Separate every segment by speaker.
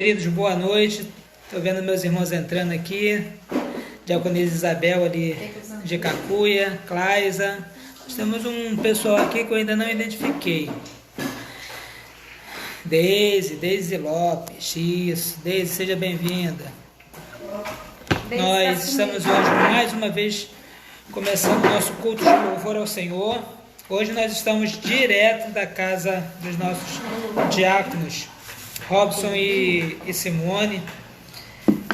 Speaker 1: Queridos, boa noite. Estou vendo meus irmãos entrando aqui. Diaconisa Isabel ali de Cacuia, Claisa. Nós temos um pessoal aqui que eu ainda não identifiquei. Deise Lopes. Isso, Deise, seja bem-vinda. Nós estamos hoje mais uma vez começando o nosso culto de louvor ao Senhor. Hoje nós estamos direto da casa dos nossos diáconos, Robson e Simone.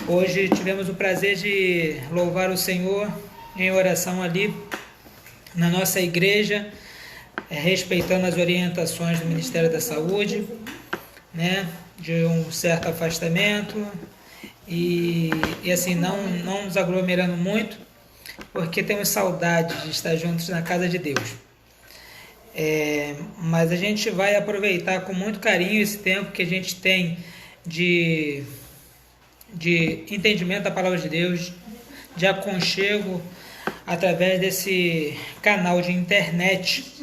Speaker 1: Hoje tivemos o prazer de louvar o Senhor em oração ali na nossa igreja, respeitando as orientações do Ministério da Saúde, né, de um certo afastamento e assim, não nos aglomerando muito, porque temos saudade de estar juntos na casa de Deus. Mas a gente vai aproveitar com muito carinho esse tempo que a gente tem de entendimento da palavra de Deus, de aconchego através desse canal de internet.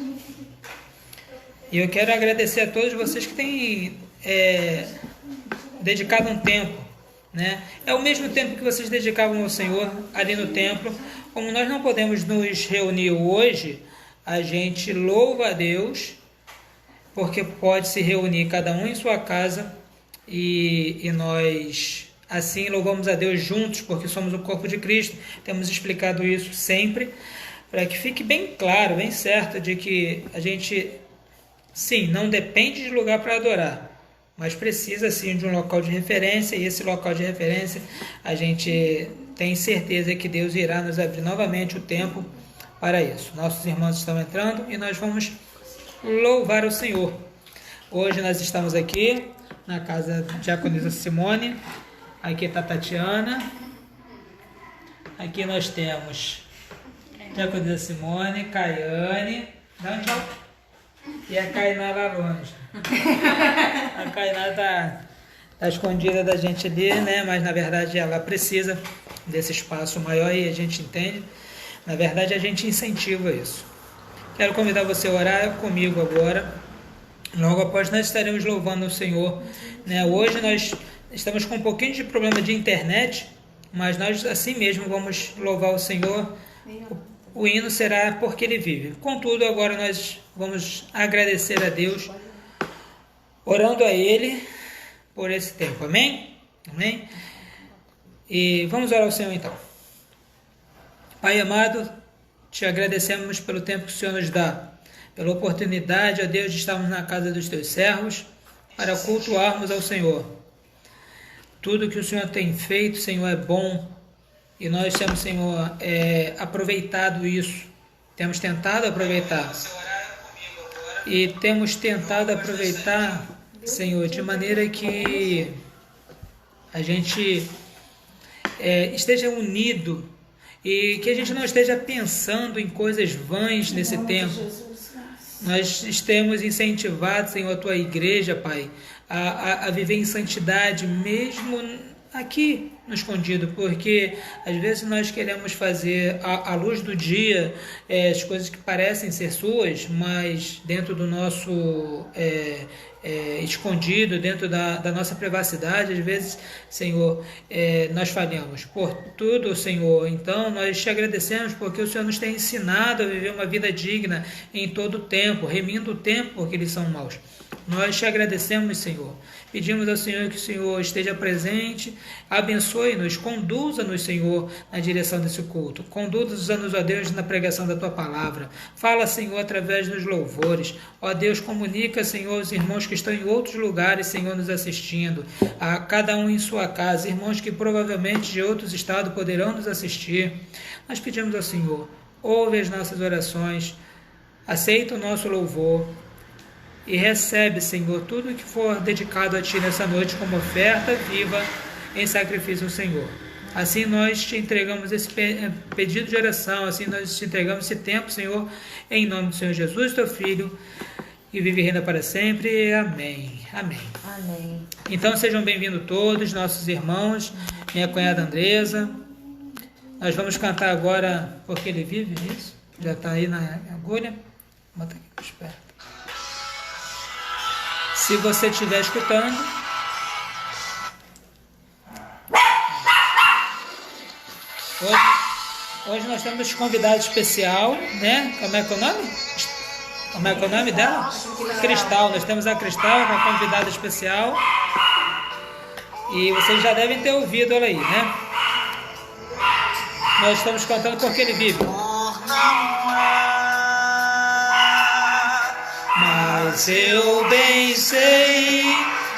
Speaker 1: E eu quero agradecer a todos vocês que têm dedicado um tempo, né? É o mesmo tempo que vocês dedicavam ao Senhor ali no templo. Como nós não podemos nos reunir hoje, a gente louva a Deus, porque pode se reunir cada um em sua casa e nós assim louvamos a Deus juntos, porque somos o corpo de Cristo. Temos explicado isso sempre, para que fique bem claro, bem certo, de que a gente, sim, não depende de lugar para adorar, mas precisa sim de um local de referência, e esse local de referência a gente tem certeza que Deus irá nos abrir novamente o tempo para isso. Nossos irmãos estão entrando e nós vamos louvar o Senhor. Hoje nós estamos aqui na casa da Diaconisa Simone. Aqui está a Tatiana. Aqui nós temos Diaconisa Simone, Caiane. Dá um tchau. E a Kainá lá longe. A Kainá está escondida da gente ali, né? Mas na verdade ela precisa desse espaço maior e a gente entende. Na verdade, a gente incentiva isso. Quero convidar você a orar comigo agora. Logo após nós estaremos louvando o Senhor, né? Hoje nós estamos com um pouquinho de problema de internet, mas nós assim mesmo vamos louvar o Senhor. O hino será porque Ele vive. Contudo, agora nós vamos agradecer a Deus, orando a Ele por esse tempo. Amém? Amém? E vamos orar ao Senhor então. Pai amado, te agradecemos pelo tempo que o Senhor nos dá, pela oportunidade, ó Deus, de estarmos na casa dos teus servos para cultuarmos ao Senhor. Tudo que o Senhor tem feito, Senhor, é bom e nós temos, Senhor, aproveitado isso, temos tentado aproveitar e temos tentado aproveitar, Senhor, de maneira que a gente esteja unido e que a gente não esteja pensando em coisas vãs nesse tempo. Nós estamos incentivados, Senhor, a Tua igreja, Pai, a viver em santidade, mesmo aqui no escondido, porque às vezes nós queremos fazer à luz do dia as coisas que parecem ser suas, mas dentro do nosso escondido, dentro da nossa privacidade, às vezes, Senhor, nós falhamos. Por tudo, Senhor, então nós te agradecemos porque o Senhor nos tem ensinado a viver uma vida digna em todo o tempo, remindo o tempo porque eles são maus. Nós te agradecemos, Senhor. Pedimos ao Senhor que o Senhor esteja presente, abençoe-nos, conduza-nos, Senhor, na direção desse culto. Conduza-nos, ó Deus, na pregação da Tua palavra. Fala, Senhor, através dos louvores. Ó Deus, comunica, Senhor, os irmãos que estão em outros lugares, Senhor, nos assistindo. A cada um em sua casa. Irmãos que provavelmente de outros estados poderão nos assistir. Nós pedimos ao Senhor, ouve as nossas orações, aceita o nosso louvor. E recebe, Senhor, tudo que for dedicado a Ti nessa noite como oferta viva em sacrifício ao Senhor. Assim nós te entregamos esse pedido de oração, assim nós te entregamos esse tempo, Senhor, em nome do Senhor Jesus, Teu Filho, e vive e reina para sempre. Amém. Amém.
Speaker 2: Amém.
Speaker 1: Então sejam bem-vindos todos, nossos irmãos, minha cunhada Andresa. Nós vamos cantar agora Porque Ele Vive, isso? Já está aí na agulha. Bota aqui mais perto. Se você estiver escutando, Hoje nós temos convidado especial, né? Como é que é o nome? Como é que é o nome dela? Cristal. Nós temos a Cristal, que é a convidada especial. E vocês já devem ter ouvido ela aí, né? Nós estamos cantando Porque Ele Vive. Mas eu bem sei,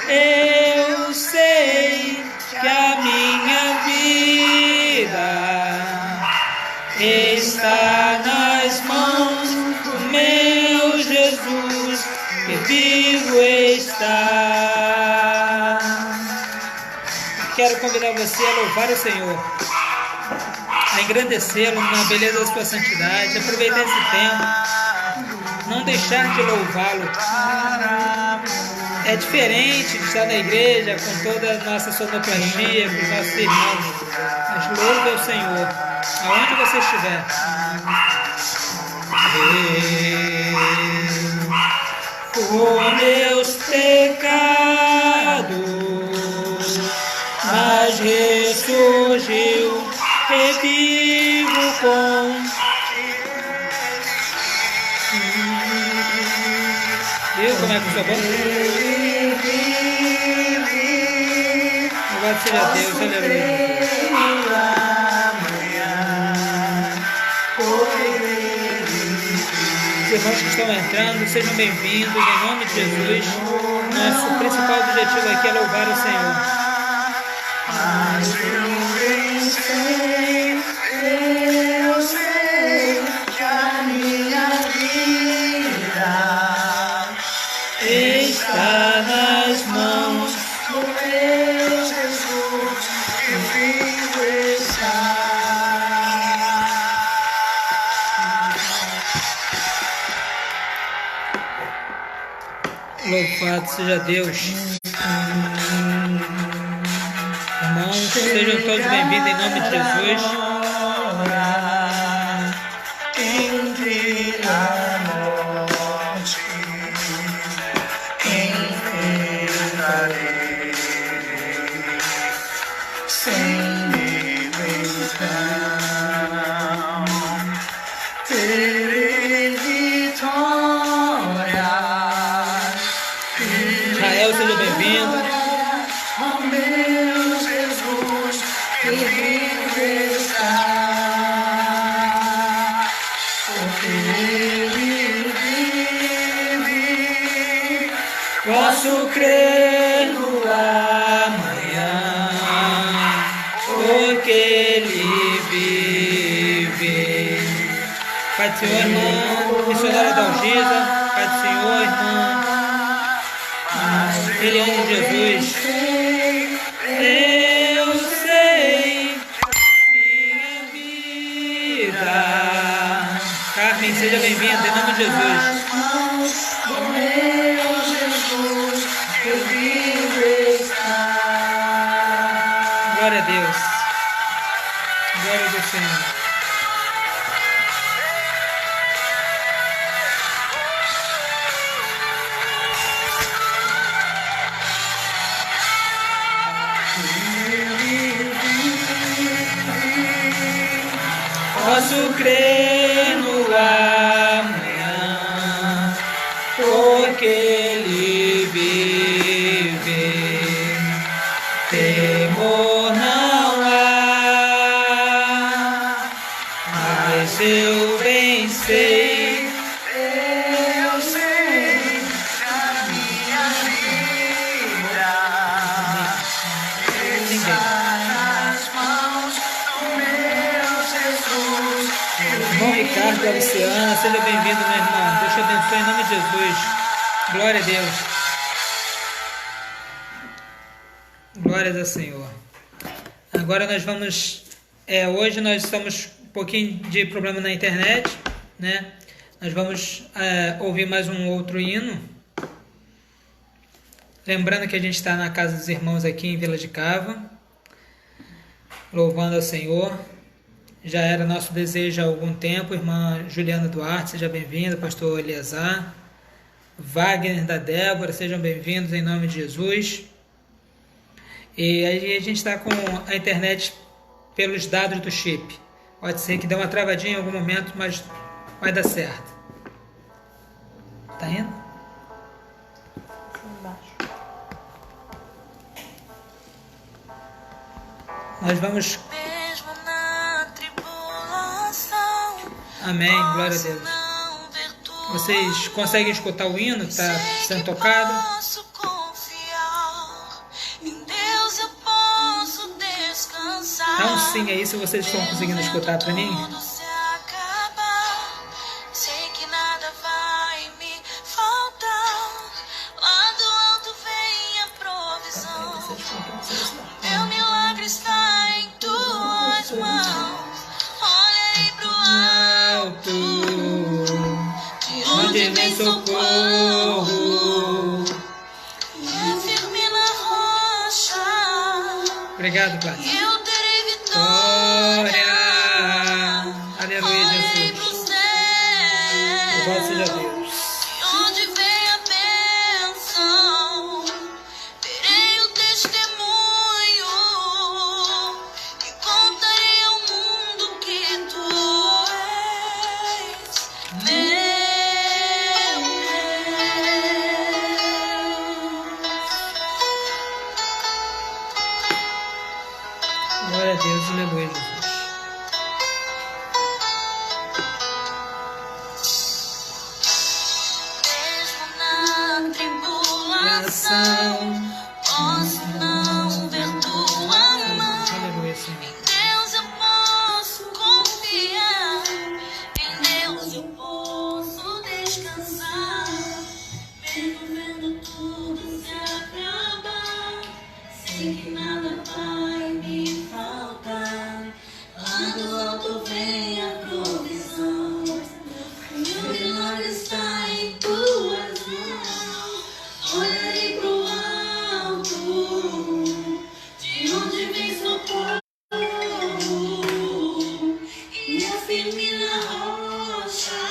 Speaker 1: eu sei que a minha vida está nas mãos do meu Jesus, que vivo está. Quero convidar você a louvar o Senhor, a engrandecê-lo na beleza da sua santidade, aproveitar esse tempo, não deixar de louvá-lo. É diferente de estar na igreja com toda a nossa sonoplastia, com os nossos irmãos, mas louve ao Senhor, aonde você estiver. Por meus pecados, mas ressurgiu, revivo com. Viu como é que eu sou bom? Louvado seja Deus, aleluia. Os irmãos que estão entrando, sejam bem-vindos, em nome de Jesus. Nosso principal objetivo aqui é louvar o Senhor. Eu sei que a minha vida está nas mãos do meu Jesus, que vivo está. Louvado seja Deus. Irmãos, sejam todos bem-vindos em nome de Jesus. Entre a morte, enfrentarei sem direção, terei vitória. Israel, seja bem-vindo. Posso crer no amanhã, porque Ele vive. Pai do Senhor, irmã, missionária da Algisa, Pai do Senhor, irmã, Eliane de Jesus. Eu sei minha vida. Carmen, seja bem-vinda, em nome de Jesus. Glória a Deus. Glória a Deus, Senhor. Posso crer no amanhã, porque Ele vive. Temor não há, mas eu bem sei, eu sei que a minha vida está nas mãos do meu Jesus. Irmão Ricardo e Luciana, seja bem-vindo, meu irmão. Deus te abençoe em nome de Jesus. Glória a Deus. Glórias ao Senhor. Agora nós vamos... hoje nós estamos um pouquinho de problema na internet, né? Nós vamos ouvir mais um outro hino. Lembrando que a gente está na casa dos irmãos aqui em Vila de Cava, louvando ao Senhor. Já era nosso desejo há algum tempo. Irmã Juliana Duarte, seja bem-vinda. Pastor Eliazar, Wagner da Débora, sejam bem-vindos em nome de Jesus. E aí a gente está com a internet pelos dados do chip. Pode ser que dê uma travadinha em algum momento, mas vai dar certo. Tá indo?
Speaker 2: Embaixo.
Speaker 1: Nós vamos...
Speaker 3: Mesmo na tribulação,
Speaker 1: Amém, glória a Deus. Vocês conseguem escutar o hino que está sendo tocado?
Speaker 3: posso confiar, em Deus eu posso descansar.
Speaker 1: Dá um sim aí se vocês estão conseguindo escutar para mim.
Speaker 3: Tudo se acabar, sei que nada vai me faltar. Lá do alto vem a provisão. Meu milagre está em tuas mãos. Olha aí pro alto, de onde vem socorro. É firme na rocha,
Speaker 1: Obrigado, Pai.
Speaker 3: eu terei vitória.
Speaker 1: Glória! Aleluia,
Speaker 3: Olhei pro
Speaker 1: Jesus.
Speaker 3: céu,
Speaker 1: Louvado seja Deus.
Speaker 3: de onde vem a bênção, terei o testemunho e contarei ao mundo que tu és meu
Speaker 1: Glória a Deus, aleluia, Jesus.
Speaker 3: Mesmo na tribulação, posso não ver tua mão.
Speaker 1: Aleluia, Senhor.
Speaker 3: Em Deus eu posso confiar, em Deus eu posso descansar. Mesmo vendo tudo se acabar, sei que nada vai me faltar. Lá do alto vem a provisão. Meu milagre está em tuas mãos. Olharei pro alto, de onde vem socorro. E é firme na rocha,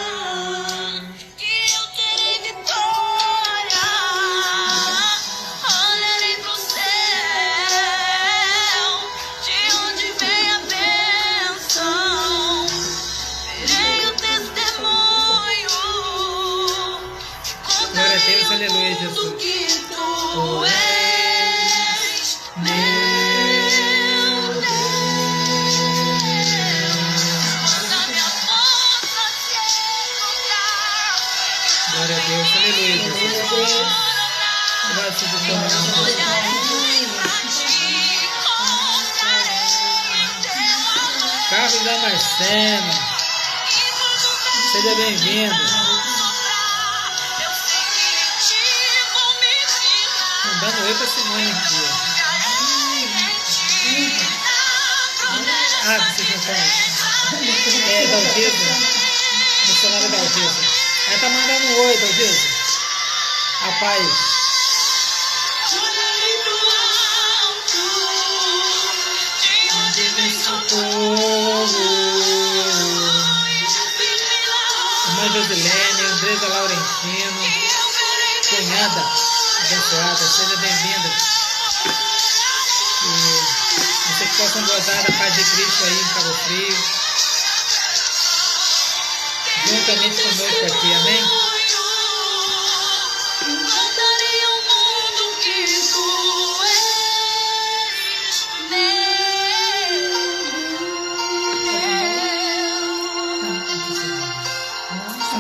Speaker 3: que eu terei vitória. Olharei pro céu, de onde vem a bênção. Terei o testemunho,
Speaker 1: Glória a Deus, aleluia, Jesus.
Speaker 3: que tu és meu Deus. Quando a minha força se esgotar,
Speaker 1: Glória a Deus, aleluia, Jesus. Louvado seja o teu nome.
Speaker 3: olharei pra ti, confiarei em teu amor.
Speaker 1: Carlos Damasceno, seja bem-vindo.
Speaker 3: Eu sei que em ti vou me livrar.
Speaker 1: Mandando oi pra Simone aqui. Ah, vocês não estão. Dalgisa. Missionária Dalgisa. Ela tá mandando um oi, Dalgisa. A paz.
Speaker 3: Olharei pro alto, de onde vem
Speaker 1: Socorro. Irmã Josilene, Andresa Laurentino, cunhada abençoada, seja bem-vinda. Que vocês possam gozar da paz de Cristo aí em Cabo Frio, juntamente conosco aqui, amém?
Speaker 3: Contarei ao mundo que tu és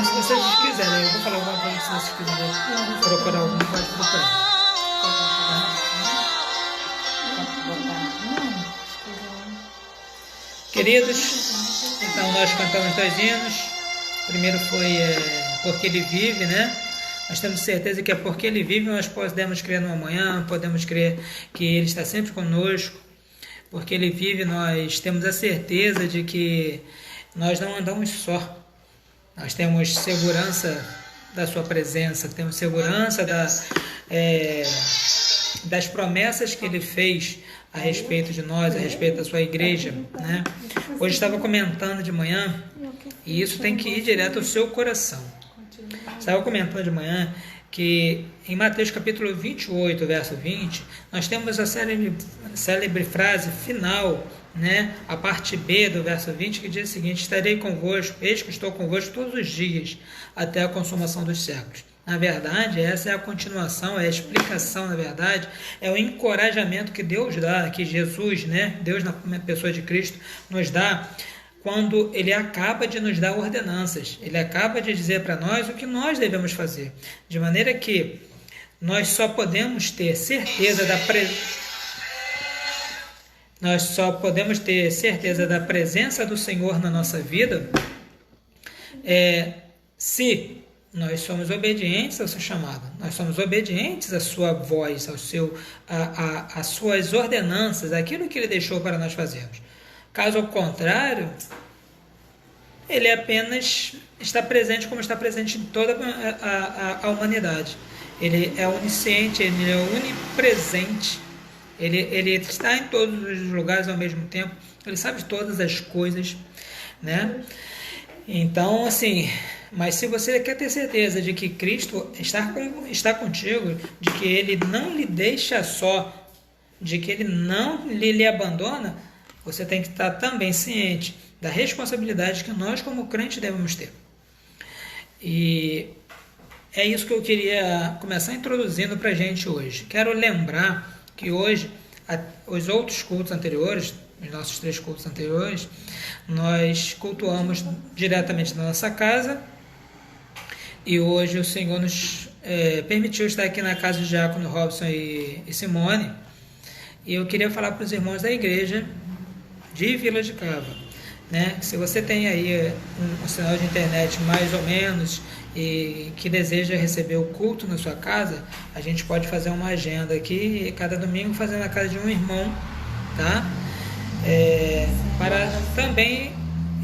Speaker 1: Se vocês quiserem, eu vou falar alguma coisa, se vocês quiserem procurar algum, pode procurar. Queridos, então nós cantamos 2 hinos. O primeiro foi Porque Ele Vive, né? Nós temos certeza que é porque Ele vive, nós podemos crer no amanhã, podemos crer que Ele está sempre conosco. Porque Ele vive, nós temos a certeza de que nós não andamos só. Nós temos segurança da Sua presença, temos segurança das promessas que Ele fez a respeito de nós, a respeito da Sua igreja, né? Hoje estava comentando de manhã, e isso tem que ir direto ao seu coração. Estava comentando de manhã que em Mateus capítulo 28, verso 20, nós temos a célebre frase final, né? A parte B do verso 20, que diz o seguinte: estarei convosco, eis que estou convosco todos os dias, até a consumação dos séculos. Na verdade, essa é a continuação, é a explicação, na verdade, é o encorajamento que Deus dá, que Jesus, né? Deus na pessoa de Cristo, nos dá quando Ele acaba de nos dar ordenanças. Ele acaba de dizer para nós o que nós devemos fazer. De maneira que nós só podemos ter certeza da presença do Senhor na nossa vida se nós somos obedientes ao seu chamado, nós somos obedientes à sua voz, às suas ordenanças, aquilo que Ele deixou para nós fazermos. Caso contrário, Ele apenas está presente como está presente em toda a humanidade. Ele é onisciente, Ele é onipresente, ele está em todos os lugares ao mesmo tempo, Ele sabe de todas as coisas, né? Então, assim, mas se você quer ter certeza de que Cristo está contigo, de que Ele não lhe deixa só, de que Ele não lhe abandona, você tem que estar também ciente da responsabilidade que nós como crentes devemos ter. E é isso que eu queria começar introduzindo para a gente hoje. Quero lembrar que hoje, os outros cultos anteriores, os nossos 3 cultos anteriores, nós cultuamos diretamente na nossa casa, e hoje o Senhor nos permitiu estar aqui na casa do Diácono Robson e Simone, e eu queria falar para os irmãos da igreja de Vila de Cava, né? Se você tem aí um sinal de internet mais ou menos e que deseja receber o culto na sua casa, a gente pode fazer uma agenda aqui, cada domingo fazer na casa de um irmão, tá? Para também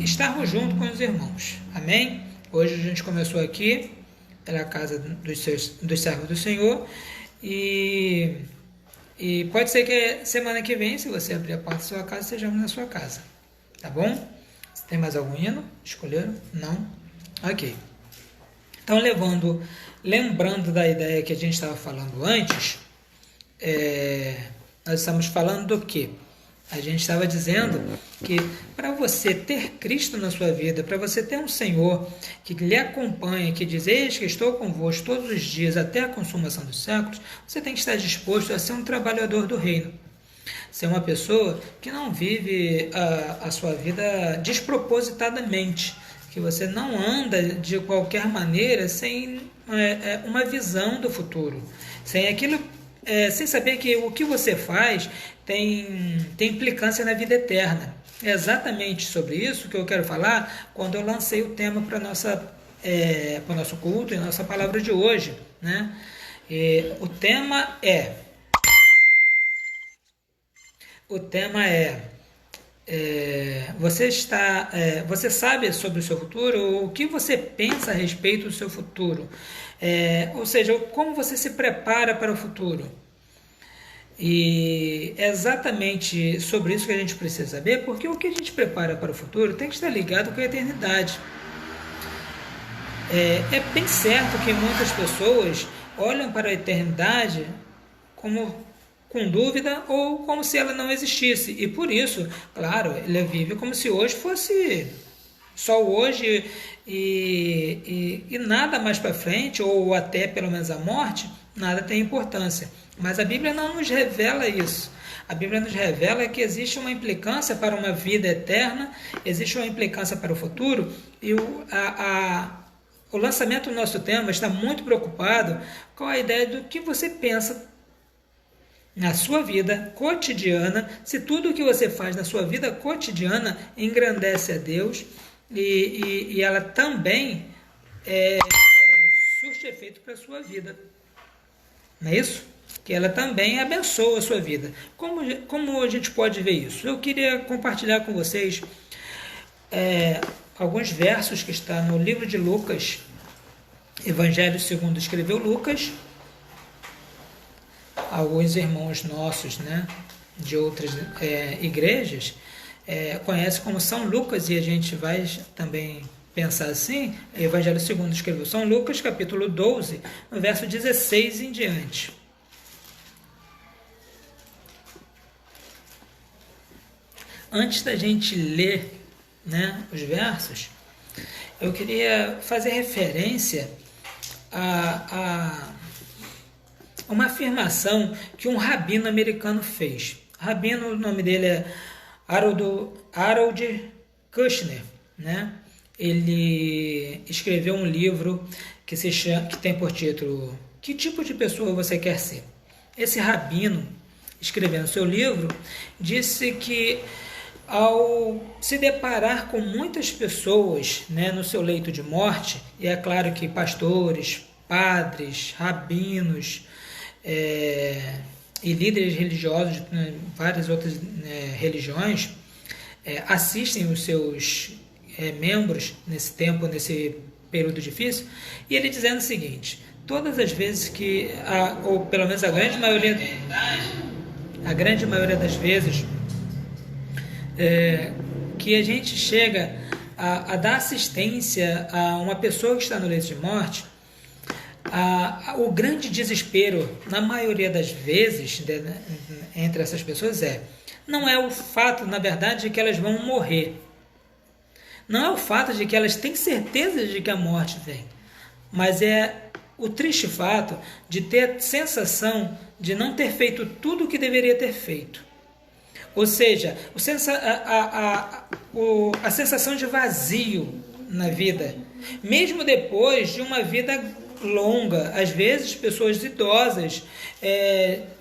Speaker 1: estarmos juntos com os irmãos, amém? Hoje a gente começou aqui pela casa dos servos do Senhor, e pode ser que semana que vem, se você abrir a porta da sua casa, sejamos na sua casa, tá bom? Tem mais algum hino? Escolheram? Não? Ok. Então, lembrando da ideia que a gente estava falando antes, nós estamos falando do quê? A gente estava dizendo que para você ter Cristo na sua vida, para você ter um Senhor que lhe acompanha, que diz: eis que estou convosco todos os dias até a consumação dos séculos, você tem que estar disposto a ser um trabalhador do reino. Ser uma pessoa que não vive a sua vida despropositadamente, que você não anda de qualquer maneira sem uma visão do futuro, sem saber que o que você faz tem implicância na vida eterna. É exatamente sobre isso que eu quero falar quando eu lancei o tema para o nosso culto e a nossa palavra de hoje, né? O tema é você sabe sobre o seu futuro? O que você pensa a respeito do seu futuro? Ou seja, como você se prepara para o futuro? E é exatamente sobre isso que a gente precisa saber, porque o que a gente prepara para o futuro tem que estar ligado com a eternidade. É bem certo que muitas pessoas olham para a eternidade com dúvida ou como se ela não existisse, e por isso, claro, ele vive como se hoje fosse só hoje e nada mais para frente, ou até pelo menos a morte, nada tem importância. Mas a Bíblia não nos revela isso. A Bíblia nos revela que existe uma implicância para uma vida eterna, existe uma implicância para o futuro, e o lançamento do nosso tema está muito preocupado com a ideia do que você pensa na sua vida cotidiana, se tudo o que você faz na sua vida cotidiana engrandece a Deus e ela também surte efeito para a sua vida. Não é isso? Que ela também abençoa a sua vida. Como a gente pode ver isso? Eu queria compartilhar com vocês alguns versos que estão no livro de Lucas, Evangelho segundo escreveu Lucas. Alguns irmãos nossos, né, de outras igrejas conhecem como São Lucas, e a gente vai também pensar assim, o Evangelho segundo escreveu São Lucas, capítulo 12, no verso 16 em diante. Antes da gente ler, né, os versos, eu queria fazer referência a uma afirmação que um rabino americano fez. Rabino, o nome dele é Harold Kushner, né? Ele escreveu um livro que tem por título Que tipo de pessoa você quer ser? Esse rabino, escrevendo seu livro, disse que ao se deparar com muitas pessoas, né, no seu leito de morte, e é claro que pastores, padres, rabinos e líderes religiosos de várias outras religiões assistem os seus membros nesse tempo, nesse período difícil, e ele dizendo o seguinte: todas as vezes que, ou pelo menos a grande maioria das vezes que a gente chega a dar assistência a uma pessoa que está no leito de morte, o grande desespero, na maioria das vezes, entre essas pessoas não é o fato, na verdade, de que elas vão morrer. Não é o fato de que elas têm certeza de que a morte vem, mas é o triste fato de ter a sensação de não ter feito tudo o que deveria ter feito. Ou seja, a sensação de vazio na vida, mesmo depois de uma vida longa. Às vezes, pessoas idosas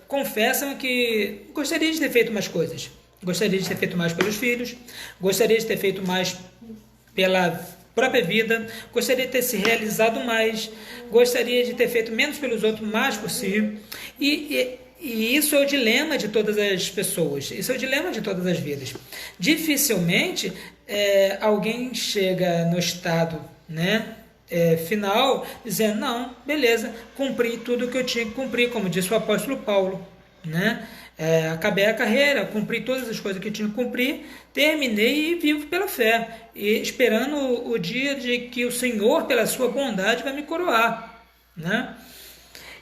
Speaker 1: confessam que gostaria de ter feito mais coisas, gostaria de ter feito mais pelos filhos, gostaria de ter feito mais pela própria vida, gostaria de ter se realizado mais, gostaria de ter feito menos pelos outros, mais por si. E isso é o dilema de todas as pessoas, isso é o dilema de todas as vidas. Dificilmente alguém chega no estado, né, final, dizendo: não, beleza, cumpri tudo o que eu tinha que cumprir, como disse o apóstolo Paulo, né? Acabei a carreira, cumpri todas as coisas que eu tinha que cumprir, terminei e vivo pela fé, e esperando o dia de que o Senhor, pela sua bondade, vai me coroar, né?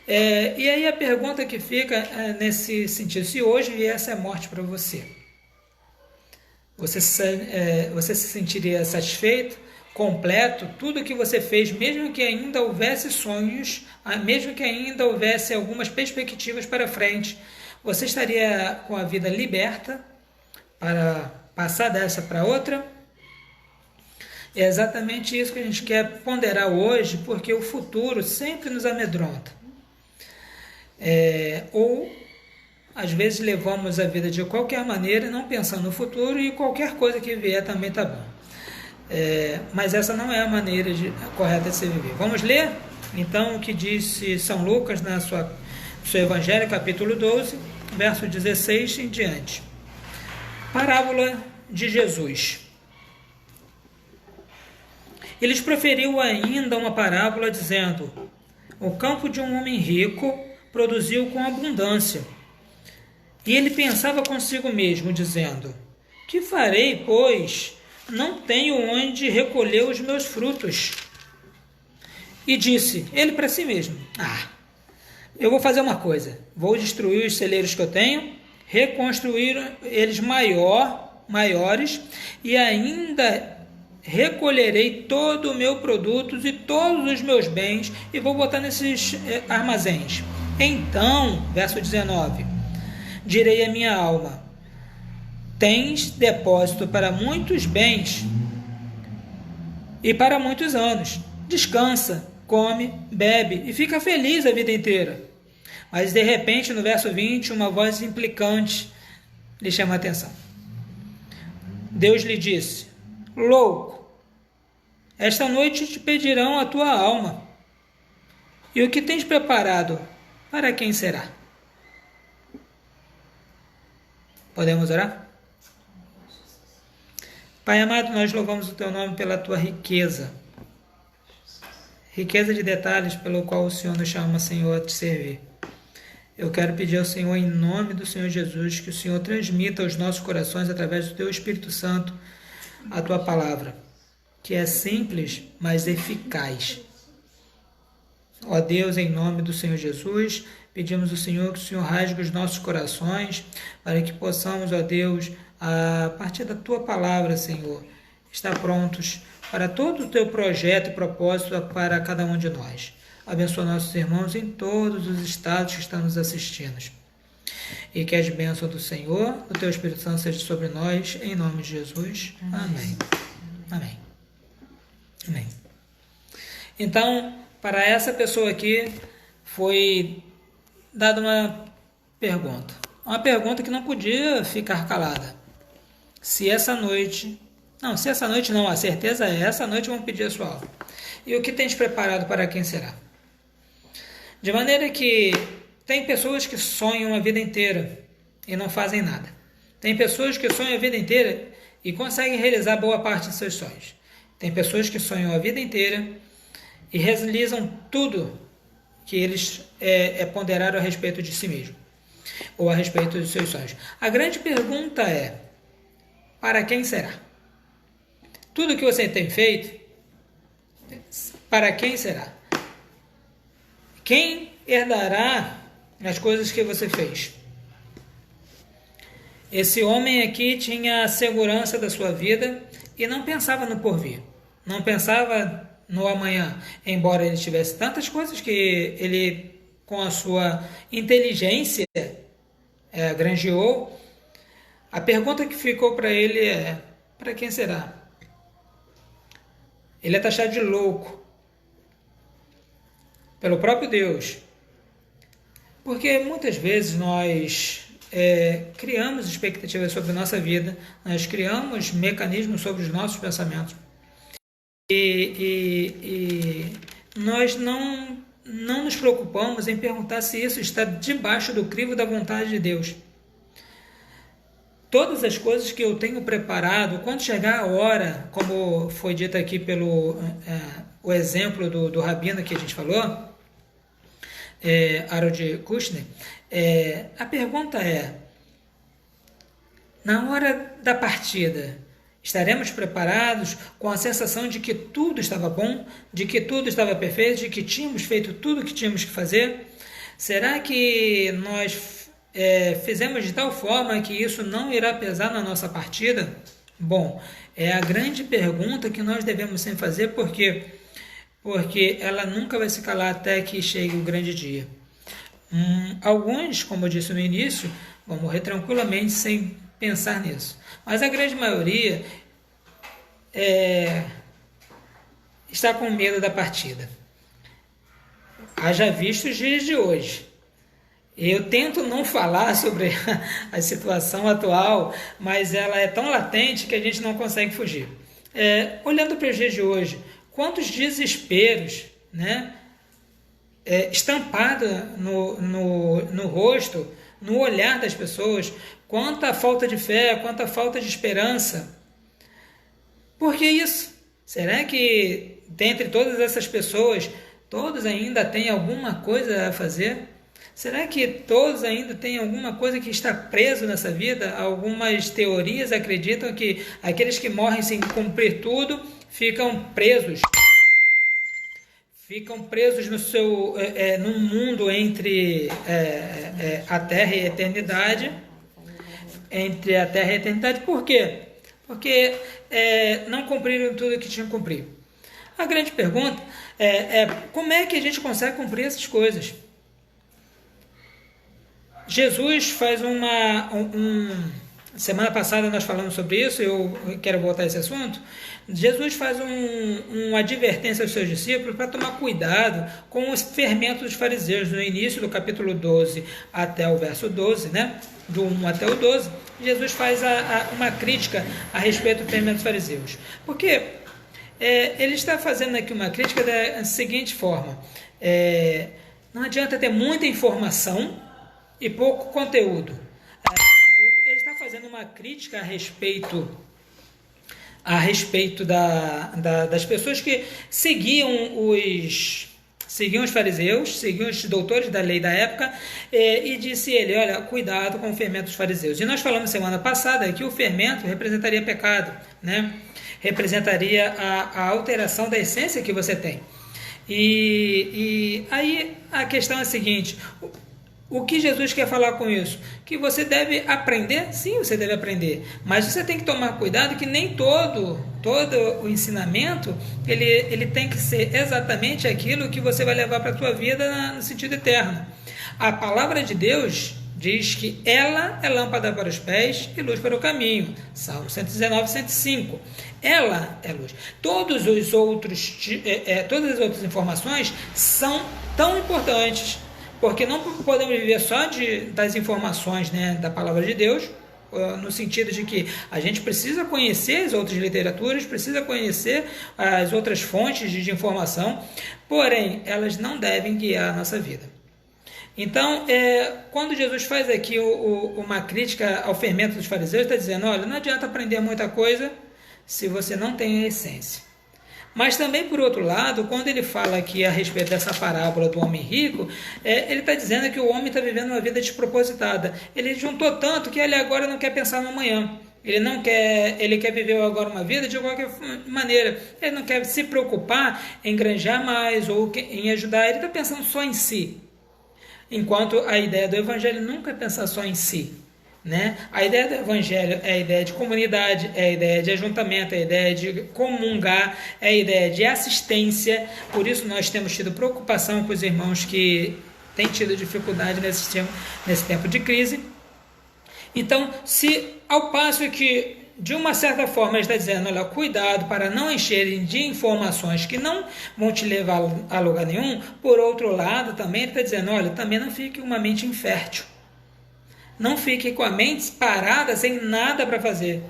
Speaker 1: E aí a pergunta que fica nesse sentido: se hoje viesse a morte para você, você se sentiria satisfeito, completo, tudo que você fez, mesmo que ainda houvesse sonhos, mesmo que ainda houvesse algumas perspectivas para frente, você estaria com a vida liberta para passar dessa para outra? É exatamente isso que a gente quer ponderar hoje, porque o futuro sempre nos amedronta. Ou às vezes levamos a vida de qualquer maneira, não pensando no futuro, e qualquer coisa que vier também está bom. Mas essa não é a maneira correta de se viver. Vamos ler então o que disse São Lucas no seu Evangelho, capítulo 12, verso 16 em diante. Parábola de Jesus. Ele lhes proferiu ainda uma parábola, dizendo: o campo de um homem rico produziu com abundância. E ele pensava consigo mesmo, dizendo: que farei, pois não tenho onde recolher os meus frutos? E disse ele para si mesmo: eu vou fazer uma coisa, vou destruir os celeiros que eu tenho, reconstruir eles maiores, e ainda recolherei todo o meu produto e todos os meus bens, e vou botar nesses armazéns. Então, verso 19, direi à minha alma: tens depósito para muitos bens e para muitos anos. Descansa, come, bebe e fica feliz a vida inteira. Mas de repente, no verso 20, uma voz implicante lhe chama a atenção. Deus lhe disse: louco, esta noite te pedirão a tua alma, e o que tens preparado, para quem será? Podemos orar? Pai amado, nós louvamos o teu nome pela tua riqueza de detalhes pelo qual o Senhor nos chama, Senhor, a te servir. Eu quero pedir ao Senhor, em nome do Senhor Jesus, que o Senhor transmita aos nossos corações, através do teu Espírito Santo, a tua palavra. que é simples, mas eficaz. Ó Deus, em nome do Senhor Jesus, pedimos ao Senhor que o Senhor rasgue os nossos corações, para que possamos, ó Deus, a partir da Tua palavra, Senhor, estar prontos para todo o Teu projeto e propósito para cada um de nós. Abençoa nossos irmãos em todos os estados que estão nos assistindo. E que as bênçãos do Senhor, do Teu Espírito Santo, seja sobre nós, em nome de Jesus. Amém. Amém. Amém. Então, para essa pessoa aqui, foi dada uma pergunta que não podia ficar calada. Se essa noite não, a certeza é essa noite vamos pedir a sua alma. E o que tens preparado para quem será? De maneira que tem pessoas que sonham a vida inteira e não fazem nada. Tem pessoas que sonham a vida inteira e conseguem realizar boa parte de seus sonhos. Tem pessoas que sonham a vida inteira e realizam tudo que eles ponderaram a respeito de si mesmo ou a respeito dos seus sonhos. A grande pergunta é: para quem será? Tudo que você tem feito, para quem será? Quem herdará as coisas que você fez? Esse homem aqui tinha a segurança da sua vida e não pensava no porvir, não pensava no amanhã, embora ele tivesse tantas coisas que ele, com a sua inteligência, granjeou. A pergunta que ficou para ele é: para quem será? Ele é taxado de louco pelo próprio Deus, porque muitas vezes nós criamos expectativas sobre a nossa vida, nós criamos mecanismos sobre os nossos pensamentos e nós não nos preocupamos em perguntar se isso está debaixo do crivo da vontade de Deus. Todas as coisas que eu tenho preparado, quando chegar a hora, como foi dito aqui pelo o exemplo do rabino que a gente falou, Harold Kushner, a pergunta é: na hora da partida, estaremos preparados com a sensação de que tudo estava bom, de que tudo estava perfeito, de que tínhamos feito tudo o que tínhamos que fazer? Será que nós fizemos de tal forma que isso não irá pesar na nossa partida? Bom, é a grande pergunta que nós devemos sempre fazer, porque ela nunca vai se calar até que chegue o grande dia. Alguns, como eu disse no início, vão morrer tranquilamente sem pensar nisso, mas a grande maioria está com medo da partida. Haja visto os dias de hoje. Eu tento não falar sobre a situação atual, mas ela é tão latente que a gente não consegue fugir. Olhando para os dias de hoje, quantos desesperos, né, estampado no rosto, no olhar das pessoas, quanta falta de fé, quanta falta de esperança. Por que isso? Será que dentre todas essas pessoas, todos ainda têm alguma coisa a fazer? Será que todos ainda têm alguma coisa que está preso nessa vida? Algumas teorias acreditam que aqueles que morrem sem cumprir tudo ficam presos num mundo entre a Terra e a eternidade. Entre a Terra e a eternidade. Por quê? Porque não cumpriram tudo que tinham que cumprir. A grande pergunta é como é que a gente consegue cumprir essas coisas? Jesus faz semana passada nós falamos sobre isso, eu quero voltar a esse assunto. Jesus faz uma advertência aos seus discípulos para tomar cuidado com os fermentos dos fariseus. No início do capítulo 12 até o verso 12, né? Do 1 até o 12, Jesus faz uma crítica a respeito do fermento dos fariseus. Porque ele está fazendo aqui uma crítica da seguinte forma: não adianta ter muita informação e pouco conteúdo. Ele está fazendo uma crítica a respeito das pessoas que seguiam seguiam os fariseus, seguiam os doutores da lei da época, e disse ele, olha, cuidado com o fermento dos fariseus. E nós falamos semana passada que o fermento representaria pecado, né? Representaria a alteração da essência que você tem. E aí a questão é a seguinte, o que Jesus quer falar com isso? Que você deve aprender? Sim, você deve aprender, mas você tem que tomar cuidado que nem todo o ensinamento ele tem que ser exatamente aquilo que você vai levar para a tua vida no sentido eterno. A palavra de Deus diz que ela é lâmpada para os pés e luz para o caminho. Salmo 119, 105. Ela é luz. Todas as outras informações são tão importantes, porque não podemos viver só das informações, né, da palavra de Deus, no sentido de que a gente precisa conhecer as outras literaturas, precisa conhecer as outras fontes de informação, porém, elas não devem guiar a nossa vida. Então, quando Jesus faz aqui uma crítica ao fermento dos fariseus, está dizendo, olha, não adianta aprender muita coisa se você não tem a essência. Mas também, por outro lado, quando ele fala aqui a respeito dessa parábola do homem rico, ele está dizendo que o homem está vivendo uma vida despropositada. Ele juntou tanto que ele agora não quer pensar no amanhã. Ele quer viver agora uma vida de qualquer maneira. Ele não quer se preocupar em granjear mais ou em ajudar. Ele está pensando só em si. Enquanto a ideia do evangelho nunca é pensar só em si. Né? A ideia do evangelho é a ideia de comunidade, é a ideia de ajuntamento, é a ideia de comungar, é a ideia de assistência. Por isso nós temos tido preocupação com os irmãos que têm tido dificuldade nesse tempo de crise. Então, se ao passo que de uma certa forma ele está dizendo, olha, cuidado para não encherem de informações que não vão te levar a lugar nenhum, por outro lado também ele está dizendo, olha, também não fique com uma mente infértil. Não fique com a mente parada, sem nada para fazer,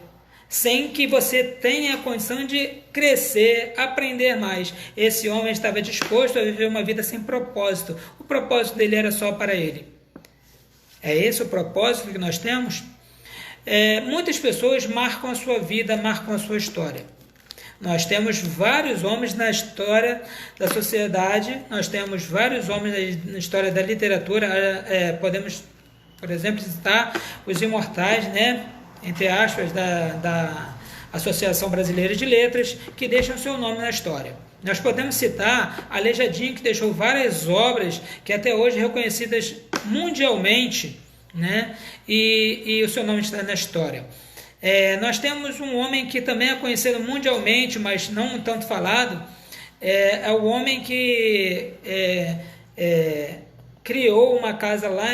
Speaker 1: sem que você tenha a condição de crescer, aprender mais. Esse homem estava disposto a viver uma vida sem propósito. O propósito dele era só para ele. É esse o propósito que nós temos? Muitas pessoas marcam a sua vida, marcam a sua história. Nós temos vários homens na história da sociedade, nós temos vários homens na história da literatura, podemos, por exemplo, citar os imortais, né, entre aspas, da Associação Brasileira de Letras, que deixam seu nome na história. Nós podemos citar Aleijadinho, que deixou várias obras que até hoje reconhecidas mundialmente, né, e o seu nome está na história. Nós temos um homem que também é conhecido mundialmente, mas não tanto falado, é o homem que criou uma casa lá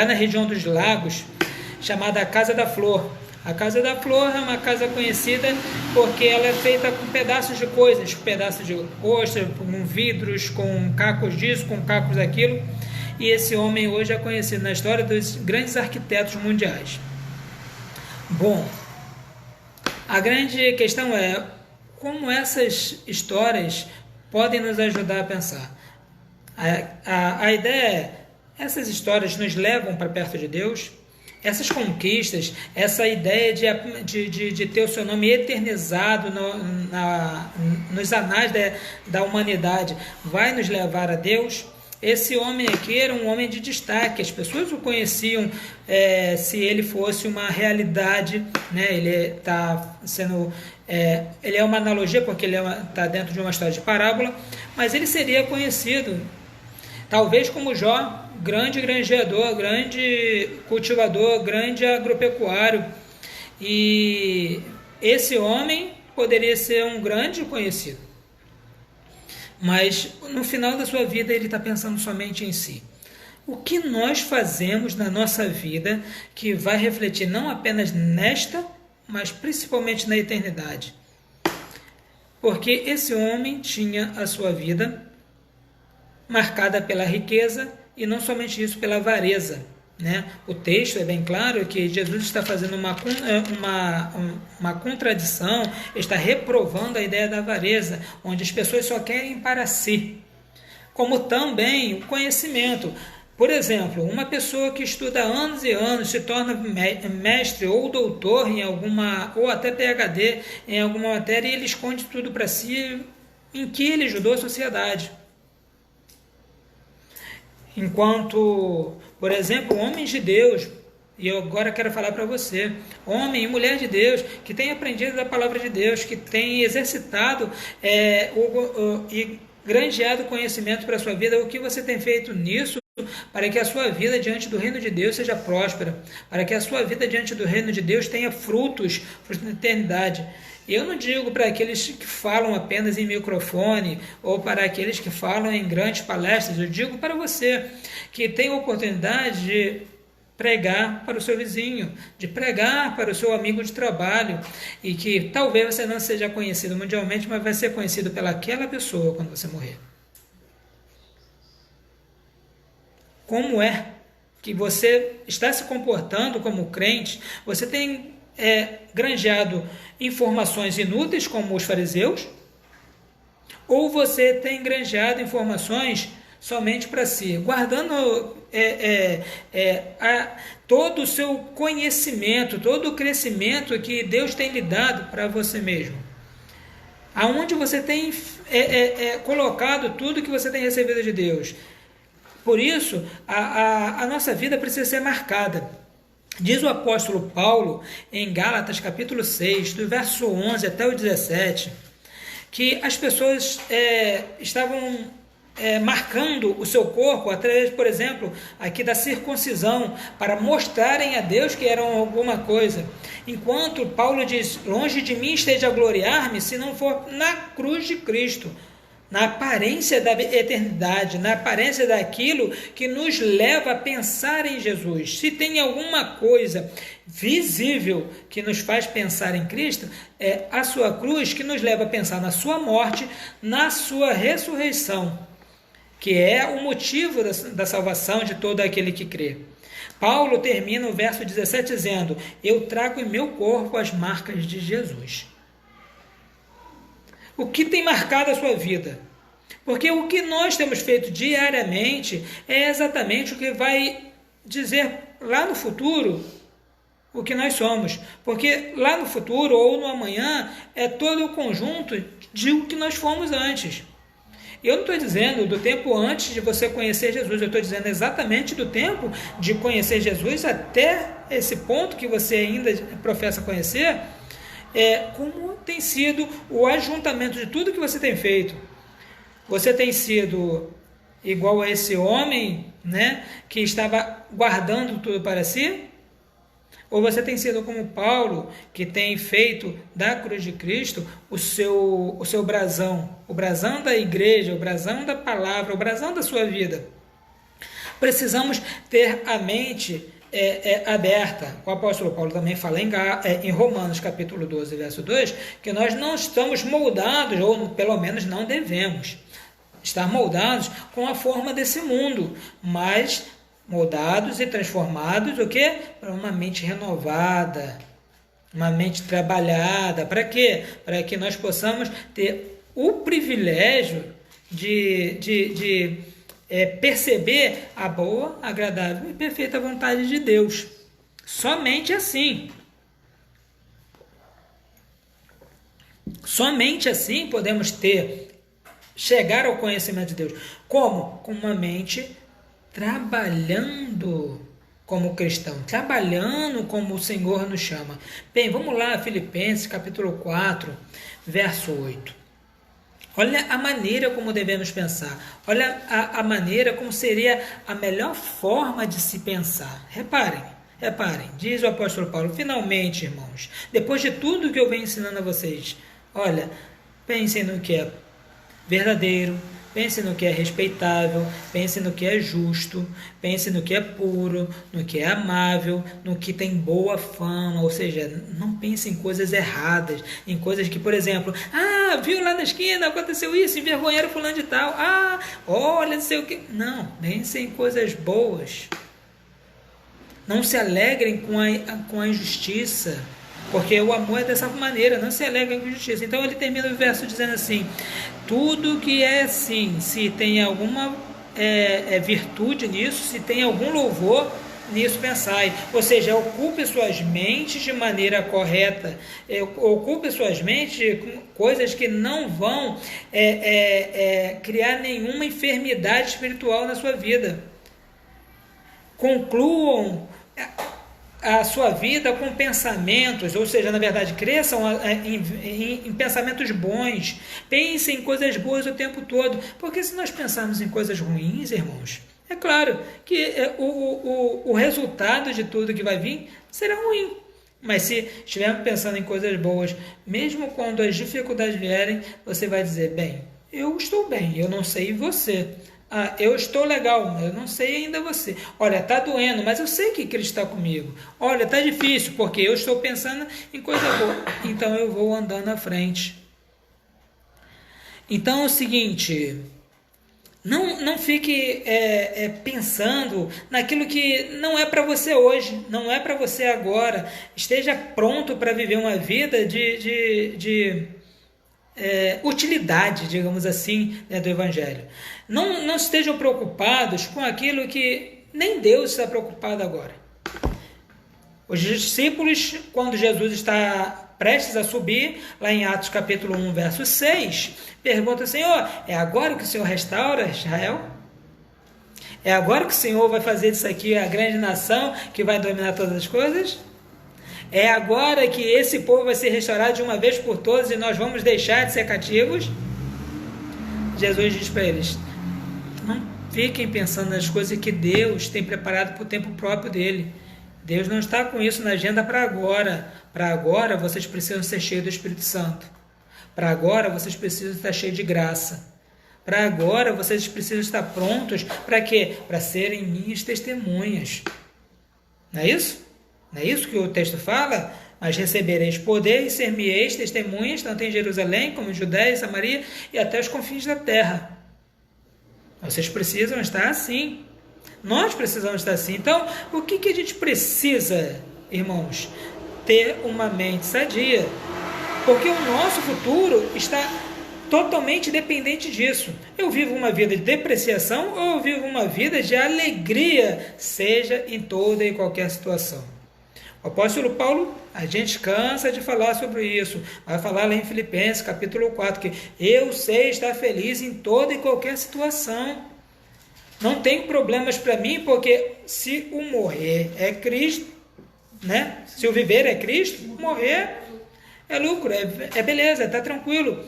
Speaker 1: na região dos Lagos, chamada Casa da Flor. A Casa da Flor é uma casa conhecida porque ela é feita com pedaços de coisas, pedaços de ostra, com vidros, com cacos disso, com cacos daquilo. E esse homem hoje é conhecido na história dos grandes arquitetos mundiais. Bom, a grande questão é como essas histórias podem nos ajudar a pensar. A ideia é, essas histórias nos levam para perto de Deus? Essas conquistas, essa ideia de ter o seu nome eternizado nos anais da humanidade, vai nos levar a Deus? Esse homem aqui era um homem de destaque, as pessoas o conheciam se ele fosse uma realidade, né? Ele é uma analogia porque ele está dentro de uma história de parábola, mas ele seria conhecido, talvez como Jó, grande granjeador, grande cultivador, grande agropecuário, e esse homem poderia ser um grande conhecido, mas no final da sua vida ele está pensando somente em si. O que nós fazemos na nossa vida que vai refletir não apenas nesta, mas principalmente na eternidade? Porque esse homem tinha a sua vida marcada pela riqueza, e não somente isso, pela avareza, né? O texto é bem claro que Jesus está fazendo uma contradição, está reprovando a ideia da avareza, onde as pessoas só querem para si, como também o conhecimento. Por exemplo, uma pessoa que estuda anos e anos, se torna mestre ou doutor em alguma, ou até PhD em alguma matéria, e ele esconde tudo para si, em que ele ajudou a sociedade. Enquanto, por exemplo, homens de Deus, e eu agora quero falar para você, homem e mulher de Deus, que tem aprendido da palavra de Deus, que tem exercitado e granjeado conhecimento para a sua vida, o que você tem feito nisso para que a sua vida diante do reino de Deus seja próspera, para que a sua vida diante do reino de Deus tenha frutos na eternidade. Eu não digo para aqueles que falam apenas em microfone ou para aqueles que falam em grandes palestras, eu digo para você que tem a oportunidade de pregar para o seu vizinho, de pregar para o seu amigo de trabalho, e que talvez você não seja conhecido mundialmente, mas vai ser conhecido pelaquela pessoa quando você morrer. Como é que você está se comportando como crente? Você tem granjeado informações inúteis como os fariseus? Ou você tem granjeado informações somente para si, guardando todo o seu conhecimento, todo o crescimento que Deus tem lhe dado para você mesmo? Aonde você tem colocado tudo que você tem recebido de Deus? Por isso, a nossa vida precisa ser marcada. Diz o apóstolo Paulo, em Gálatas capítulo 6, do verso 11 até o 17, que as pessoas estavam marcando o seu corpo através, por exemplo, aqui da circuncisão, para mostrarem a Deus que eram alguma coisa. Enquanto Paulo diz, longe de mim esteja a gloriar-me, se não for na cruz de Cristo, na aparência da eternidade, na aparência daquilo que nos leva a pensar em Jesus. Se tem alguma coisa visível que nos faz pensar em Cristo, é a sua cruz, que nos leva a pensar na sua morte, na sua ressurreição, que é o motivo da salvação de todo aquele que crê. Paulo termina o verso 17 dizendo, eu trago em meu corpo as marcas de Jesus. O que tem marcado a sua vida? Porque o que nós temos feito diariamente é exatamente o que vai dizer lá no futuro o que nós somos. Porque lá no futuro ou no amanhã é todo o conjunto de o que nós fomos antes. Eu não estou dizendo do tempo antes de você conhecer Jesus, eu estou dizendo exatamente do tempo de conhecer Jesus até esse ponto que você ainda professa conhecer, como tem sido o ajuntamento de tudo que você tem feito. Você tem sido igual a esse homem, né, que estava guardando tudo para si? Ou você tem sido como Paulo, que tem feito da cruz de Cristo o seu brasão, o brasão da igreja, o brasão da palavra, o brasão da sua vida? Precisamos ter a mente aberta. O apóstolo Paulo também fala em Romanos capítulo 12, verso 2, que nós não estamos moldados, ou pelo menos não devemos estar moldados com a forma desse mundo, mas moldados e transformados o quê? Para uma mente renovada, uma mente trabalhada. Para quê? Para que nós possamos ter o privilégio de perceber a boa, agradável e perfeita vontade de Deus. Somente assim. Somente assim podemos chegar ao conhecimento de Deus. Como? Com uma mente trabalhando como cristão, trabalhando como o Senhor nos chama. Bem, vamos lá, Filipenses capítulo 4, verso 8. Olha a maneira como devemos pensar. Olha a maneira como seria a melhor forma de se pensar. Reparem, diz o apóstolo Paulo, finalmente, irmãos, depois de tudo que eu venho ensinando a vocês, olha, pensem no que é verdadeiro, pense no que é respeitável, pense no que é justo, pense no que é puro, no que é amável, no que tem boa fama, ou seja, não pense em coisas erradas, em coisas que, por exemplo, viu lá na esquina, aconteceu isso, envergonharam fulano de tal, olha, não sei o que. Não, pense em coisas boas. Não se alegrem com a injustiça, porque o amor é dessa maneira, não se alegra com injustiça. Então ele termina o verso dizendo assim, tudo que é assim, se tem alguma virtude nisso, se tem algum louvor, nisso pensai. Ou seja, ocupe suas mentes de maneira correta, ocupe suas mentes com coisas que não vão criar nenhuma enfermidade espiritual na sua vida. concluam a sua vida com pensamentos, ou seja, na verdade, cresçam em pensamentos bons, pensem em coisas boas o tempo todo, porque se nós pensarmos em coisas ruins, irmãos, é claro que o resultado de tudo que vai vir será ruim. Mas se estivermos pensando em coisas boas, mesmo quando as dificuldades vierem, você vai dizer, bem, eu estou bem, eu não sei você. Ah, eu estou legal, eu não sei ainda você. Olha, está doendo, mas eu sei que Cristo está comigo. Olha, está difícil, porque eu estou pensando em coisa boa. Então eu vou andando à frente. Então é o seguinte, não fique pensando naquilo que não é para você hoje, não é para você agora. Esteja pronto para viver uma vida de utilidade, digamos assim, né, do Evangelho. Não estejam preocupados com aquilo que nem Deus está preocupado agora. Os discípulos, quando Jesus está prestes a subir, lá em Atos capítulo 1, verso 6, perguntam, Senhor, é agora que o Senhor restaura Israel? É agora que o Senhor vai fazer disso aqui a grande nação que vai dominar todas as coisas? É agora que esse povo vai ser restaurado de uma vez por todas e nós vamos deixar de ser cativos? Jesus diz para eles, não fiquem pensando nas coisas que Deus tem preparado para o tempo próprio dele. Deus não está com isso na agenda para agora. Para agora vocês precisam ser cheios do Espírito Santo. Para agora vocês precisam estar cheios de graça. Para agora vocês precisam estar prontos para quê? Para serem minhas testemunhas. Não é isso? Não é isso que o texto fala? Mas recebereis poder e ser-me-eis testemunhas, tanto em Jerusalém como em Judéia e Samaria e até os confins da terra. Vocês precisam estar assim. Nós precisamos estar assim. Então, o que a gente precisa, irmãos? Ter uma mente sadia. Porque o nosso futuro está totalmente dependente disso. Eu vivo uma vida de depreciação ou eu vivo uma vida de alegria, seja em toda e qualquer situação. O apóstolo Paulo, a gente cansa de falar sobre isso. Vai falar lá em Filipenses, capítulo 4, que eu sei estar feliz em toda e qualquer situação. Não tem problemas para mim, porque se o morrer é Cristo, né? Se o viver é Cristo, morrer é lucro, é beleza, está tranquilo.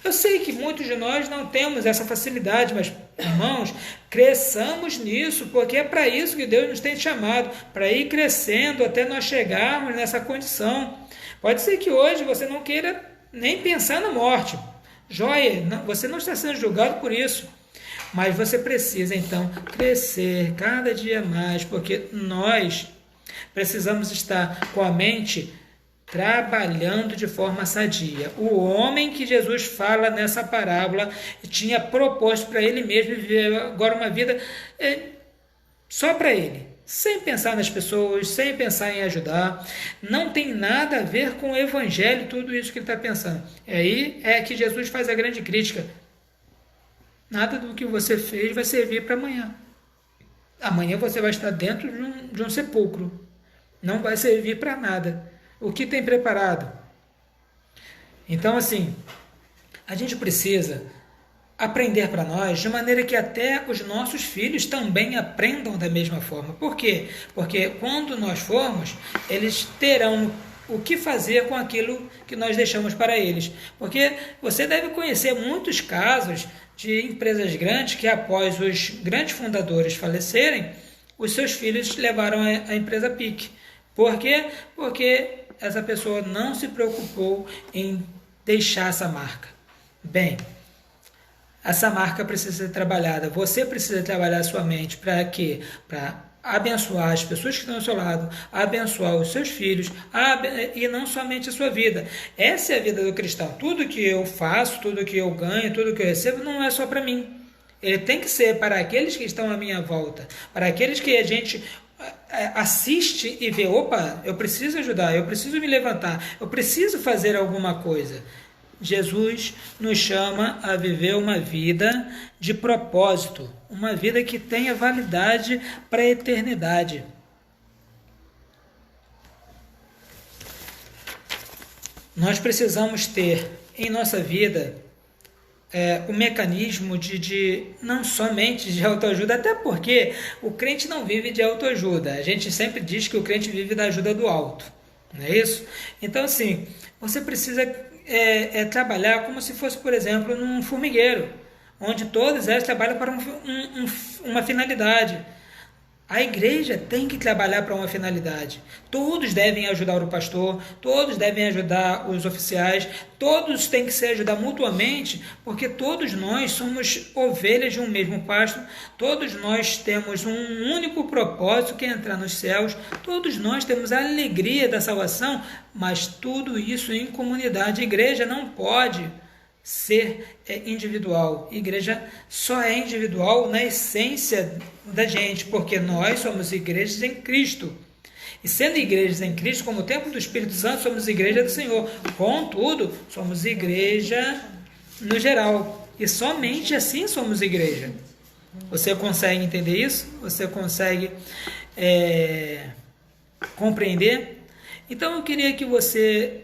Speaker 1: Eu sei que muitos de nós não temos essa facilidade, mas, irmãos, cresçamos nisso, porque é para isso que Deus nos tem chamado, para ir crescendo até nós chegarmos nessa condição. Pode ser que hoje você não queira nem pensar na morte. Joia, você não está sendo julgado por isso. Mas você precisa, então, crescer cada dia mais, porque nós precisamos estar com a mente trabalhando de forma sadia. O homem que Jesus fala nessa parábola tinha proposto para ele mesmo viver agora uma vida só para ele, sem pensar nas pessoas, sem pensar em ajudar. Não tem nada a ver com o Evangelho, tudo isso que ele está pensando. E aí é que Jesus faz a grande crítica. Nada do que você fez vai servir para amanhã. Amanhã você vai estar dentro de um sepulcro. Não vai servir para nada. O que tem preparado? Então, assim, a gente precisa aprender para nós de maneira que até os nossos filhos também aprendam da mesma forma. Por quê? Porque quando nós formos, eles terão o que fazer com aquilo que nós deixamos para eles. Porque você deve conhecer muitos casos de empresas grandes que, após os grandes fundadores falecerem, os seus filhos levaram a empresa PIC. Por quê? Porque essa pessoa não se preocupou em deixar essa marca. Bem, essa marca precisa ser trabalhada. Você precisa trabalhar a sua mente para quê? Para abençoar as pessoas que estão ao seu lado, abençoar os seus filhos, e não somente a sua vida. Essa é a vida do cristão. Tudo que eu faço, tudo que eu ganho, tudo que eu recebo, não é só para mim. Ele tem que ser para aqueles que estão à minha volta, para aqueles que a gente assiste e vê, opa, eu preciso ajudar, eu preciso me levantar, eu preciso fazer alguma coisa. Jesus nos chama a viver uma vida de propósito, uma vida que tenha validade para a eternidade. Nós precisamos ter em nossa vida o mecanismo de não somente de autoajuda, até porque o crente não vive de autoajuda. A gente sempre diz que o crente vive da ajuda do alto, não é isso? Então, assim, você precisa trabalhar como se fosse, por exemplo, num formigueiro, onde todos eles trabalham para uma finalidade. A igreja tem que trabalhar para uma finalidade. Todos devem ajudar o pastor, todos devem ajudar os oficiais, todos têm que se ajudar mutuamente, porque todos nós somos ovelhas de um mesmo pasto, todos nós temos um único propósito que é entrar nos céus, todos nós temos a alegria da salvação, mas tudo isso em comunidade. A igreja não pode ser individual. Igreja só é individual na essência da gente, porque nós somos igrejas em Cristo. E sendo igrejas em Cristo, como o templo do Espírito Santo, somos igreja do Senhor. Contudo, somos igreja no geral. E somente assim somos igreja. Você consegue entender isso? Você consegue compreender? Então eu queria que você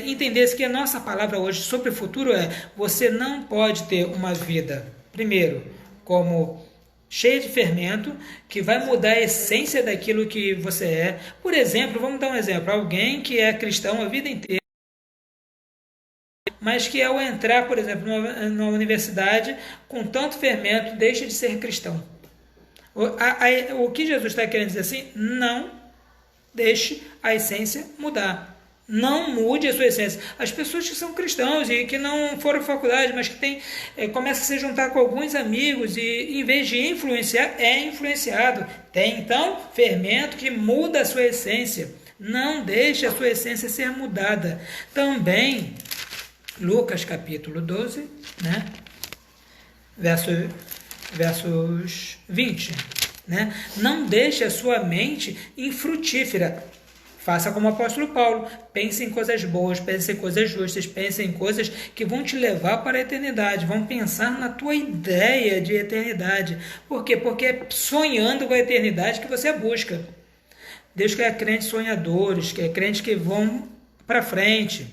Speaker 1: entendesse que a nossa palavra hoje sobre o futuro você não pode ter uma vida, primeiro, como cheia de fermento, que vai mudar a essência daquilo que você é. Por exemplo, vamos dar um exemplo, alguém que é cristão a vida inteira, mas que ao entrar, por exemplo, numa universidade com tanto fermento, deixa de ser cristão. O que Jesus está querendo dizer assim? Não deixe a essência mudar. Não mude a sua essência. As pessoas que são cristãos e que não foram à faculdade, mas que começam a se juntar com alguns amigos e, em vez de influenciar, é influenciado. Tem, então, fermento que muda a sua essência. Não deixe a sua essência ser mudada. Também, Lucas capítulo 12, né? Versos 20. Né? Não deixe a sua mente infrutífera. Faça como o apóstolo Paulo, pense em coisas boas, pense em coisas justas, pense em coisas que vão te levar para a eternidade, vão pensar na tua ideia de eternidade. Por quê? Porque é sonhando com a eternidade que você busca. Deus quer crentes sonhadores, quer crentes que vão para frente.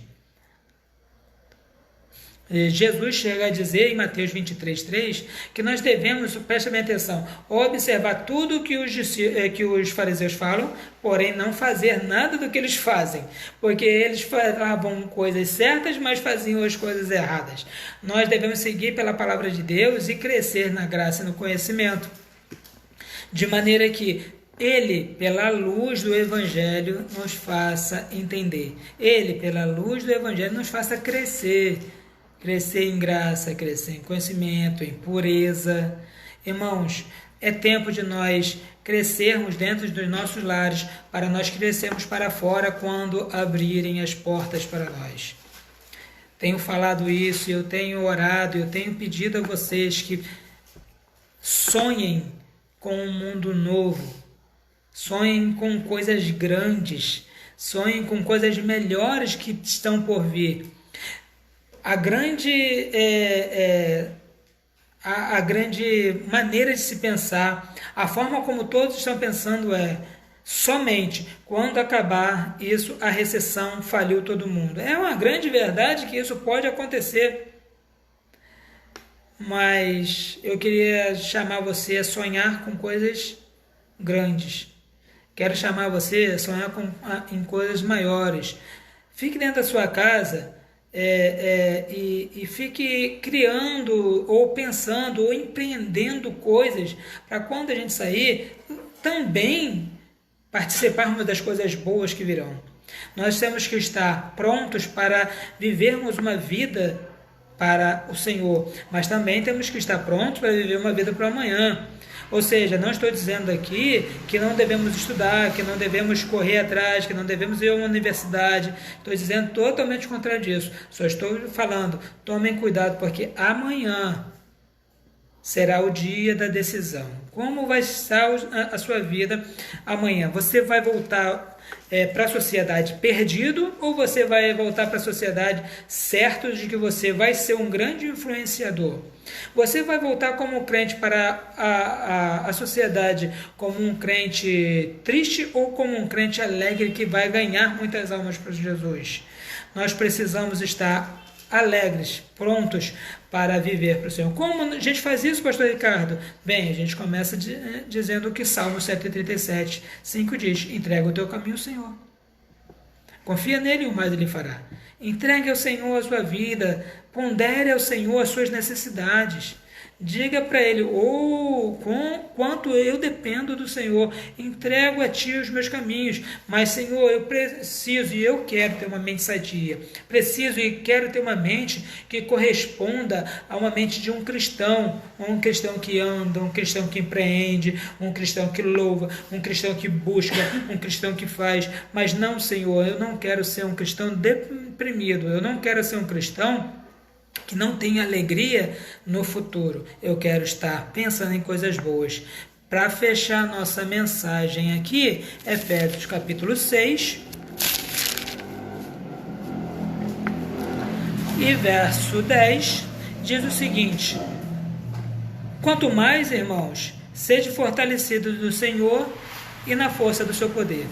Speaker 1: Jesus chega a dizer em Mateus 23:3 que nós devemos, preste bem atenção, observar tudo que os fariseus falam, porém não fazer nada do que eles fazem, porque eles falavam coisas certas, mas faziam as coisas erradas. Nós devemos seguir pela palavra de Deus e crescer na graça e no conhecimento, de maneira que Ele, pela luz do Evangelho, nos faça entender. Ele, pela luz do Evangelho, nos faça crescer em graça, crescer em conhecimento, em pureza. Irmãos, é tempo de nós crescermos dentro dos nossos lares, para nós crescermos para fora quando abrirem as portas para nós. Tenho falado isso, eu tenho orado, eu tenho pedido a vocês que sonhem com um mundo novo, sonhem com coisas grandes, sonhem com coisas melhores que estão por vir. A grande maneira de se pensar, a forma como todos estão pensando somente quando acabar isso, a recessão faliu todo mundo. É uma grande verdade que isso pode acontecer, mas eu queria chamar você a sonhar com coisas grandes. Quero chamar você a sonhar em coisas maiores. Fique dentro da sua casa e fique criando ou pensando ou empreendendo coisas para quando a gente sair também participarmos das coisas boas que virão. Nós temos que estar prontos para vivermos uma vida para o Senhor, mas também temos que estar prontos para viver uma vida para o amanhã. Ou seja, não estou dizendo aqui que não devemos estudar, que não devemos correr atrás, que não devemos ir a uma universidade. Estou dizendo totalmente contrário disso. Só estou falando, tomem cuidado, porque amanhã será o dia da decisão. Como vai estar a sua vida amanhã? Você vai voltar para a sociedade perdido, ou você vai voltar para a sociedade certo de que você vai ser um grande influenciador? Você vai voltar como crente para a sociedade como um crente triste, ou como um crente alegre que vai ganhar muitas almas para Jesus? Nós precisamos estar alegres, prontos para viver para o Senhor. Como a gente faz isso, pastor Ricardo? Bem, a gente começa dizendo o que Salmo 137, 5 diz: entrega o teu caminho ao Senhor. Confia nele e o mais ele fará. Entregue ao Senhor a sua vida, pondere ao Senhor as suas necessidades. Diga para ele, quanto eu dependo do Senhor, entrego a ti os meus caminhos, mas Senhor, eu preciso e eu quero ter uma mente sadia, preciso e quero ter uma mente que corresponda a uma mente de um cristão que anda, um cristão que empreende, um cristão que louva, um cristão que busca, um cristão que faz, mas não, Senhor, eu não quero ser um cristão deprimido, eu não quero ser um cristão que não tenha alegria no futuro. Eu quero estar pensando em coisas boas. Para fechar nossa mensagem aqui, Efésios capítulo 6 e verso 10 diz o seguinte: quanto mais, irmãos, sede fortalecidos do Senhor e na força do seu poder.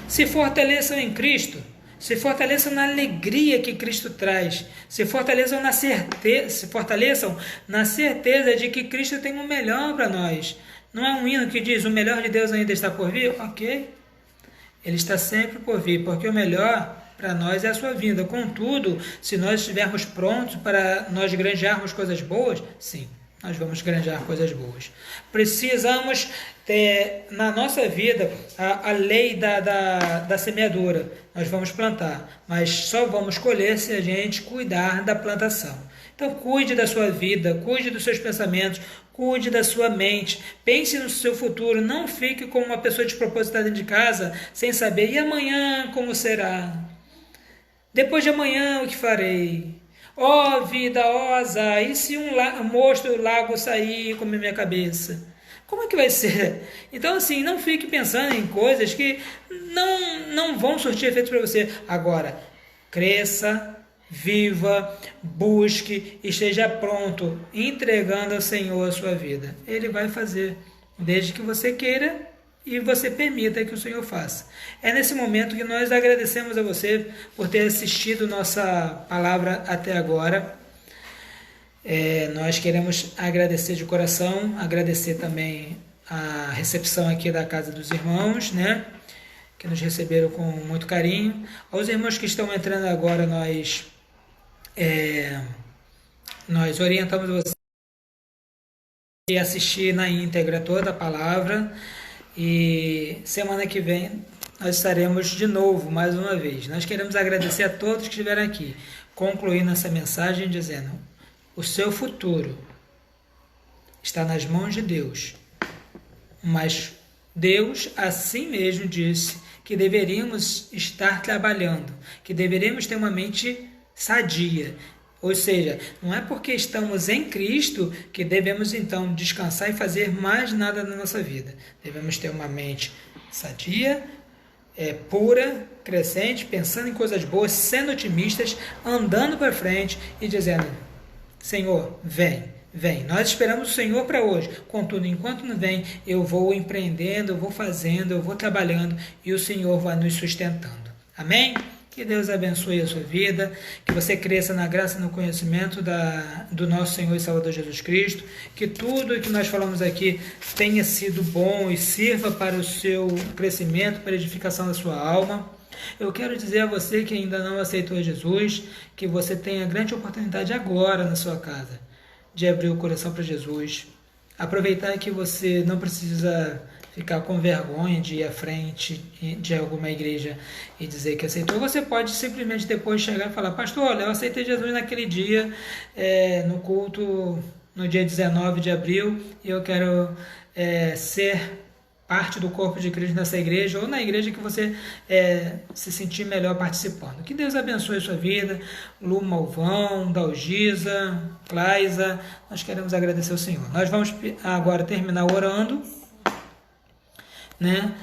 Speaker 1: Se fortaleçam em Cristo, se fortaleçam na alegria que Cristo traz, se fortaleçam na certeza de que Cristo tem o melhor para nós. Não é um hino que diz: o melhor de Deus ainda está por vir? Ok, ele está sempre por vir, porque o melhor para nós é a sua vinda. Contudo, se nós estivermos prontos para nós granjearmos coisas boas, sim, nós vamos granjear coisas boas. Precisamos ter na nossa vida a lei da semeadura. Nós vamos plantar, mas só vamos colher se a gente cuidar da plantação. Então cuide da sua vida, cuide dos seus pensamentos, cuide da sua mente, pense no seu futuro, não fique como uma pessoa despropositada dentro de casa, sem saber, e amanhã como será? Depois de amanhã o que farei? Ó vida, ó azar, e se um monstro do lago sair e comer minha cabeça? Como é que vai ser? Então, assim, não fique pensando em coisas que não vão surtir efeito para você. Agora, cresça, viva, busque, esteja pronto, entregando ao Senhor a sua vida. Ele vai fazer, desde que você queira e você permita que o Senhor faça. É nesse momento que nós agradecemos a você por ter assistido nossa palavra até agora. Nós queremos agradecer de coração, agradecer também a recepção aqui da Casa dos Irmãos, né? Que nos receberam com muito carinho. Aos irmãos que estão entrando agora, nós orientamos vocês a assistir na íntegra toda a palavra. E semana que vem nós estaremos de novo, mais uma vez. Nós queremos agradecer a todos que estiveram aqui, concluindo essa mensagem dizendo: o seu futuro está nas mãos de Deus, mas Deus assim mesmo disse que deveríamos estar trabalhando, que deveríamos ter uma mente sadia. Ou seja, não é porque estamos em Cristo que devemos então descansar e fazer mais nada na nossa vida. Devemos ter uma mente sadia, pura, crescente, pensando em coisas boas, sendo otimistas, andando para frente e dizendo: Senhor, vem. Nós esperamos o Senhor para hoje. Contudo, enquanto não vem, eu vou empreendendo, eu vou fazendo, eu vou trabalhando e o Senhor vai nos sustentando. Amém? Que Deus abençoe a sua vida, que você cresça na graça e no conhecimento do nosso Senhor e Salvador Jesus Cristo, que tudo o que nós falamos aqui tenha sido bom e sirva para o seu crescimento, para a edificação da sua alma. Eu quero dizer a você que ainda não aceitou Jesus, que você tem a grande oportunidade agora na sua casa de abrir o coração para Jesus. Aproveitar que você não precisa ficar com vergonha de ir à frente de alguma igreja e dizer que aceitou. Você pode simplesmente depois chegar e falar: pastor, olha, eu aceitei Jesus naquele dia, no culto, no dia 19 de abril, e eu quero ser parte do corpo de Cristo nessa igreja, ou na igreja que você se sentir melhor participando. Que Deus abençoe a sua vida. Lu Malvão, Dalgisa, Claisa, nós queremos agradecer ao Senhor. Nós vamos agora terminar orando, né?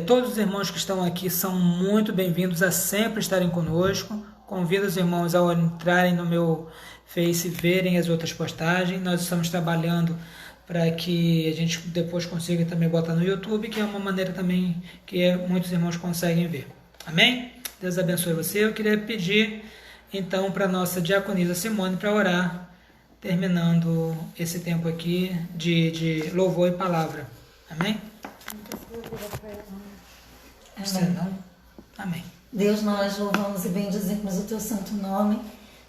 Speaker 1: Todos os irmãos que estão aqui são muito bem-vindos a sempre estarem conosco. Convido os irmãos a entrarem no meu Face e verem as outras postagens. Nós estamos trabalhando para que a gente depois consiga também botar no YouTube, que é uma maneira também que muitos irmãos conseguem ver. Amém? Deus abençoe você. Eu queria pedir então para a nossa diaconisa Simone para orar, terminando esse tempo aqui de louvor e palavra. Amém? Você não? Amém.
Speaker 2: Deus, nós louvamos e bendizemos o teu santo nome.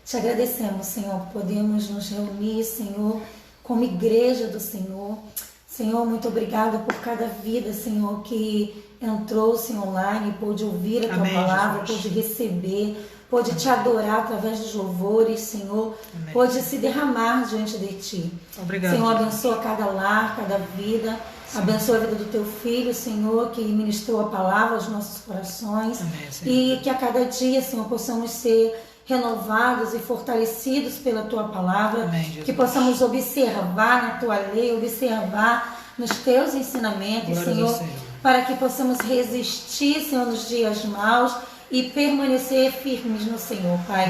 Speaker 2: Te agradecemos, Senhor, podemos nos reunir, Senhor, como igreja do Senhor. Senhor, muito obrigada por cada vida, Senhor, que entrou, Senhor, online, pôde ouvir a tua
Speaker 1: Amém,
Speaker 2: palavra,
Speaker 1: Jesus.
Speaker 2: pôde receber, pôde te adorar através dos louvores, Senhor,
Speaker 1: Amém.
Speaker 2: pôde se derramar diante de ti.
Speaker 1: Obrigado.
Speaker 2: Senhor, abençoa cada lar, cada vida. Abençoa a vida do teu filho, Senhor, que ministrou a palavra aos nossos corações.
Speaker 1: Amém, Senhor.
Speaker 2: E que a cada dia, Senhor, possamos ser renovados e fortalecidos pela tua palavra.
Speaker 1: Amém, Jesus.
Speaker 2: Que possamos observar na tua lei, observar nos teus ensinamentos,
Speaker 1: Glórias ao
Speaker 2: Senhor,
Speaker 1: Senhor.
Speaker 2: para que possamos resistir, Senhor, nos dias maus e permanecer firmes no Senhor, Pai.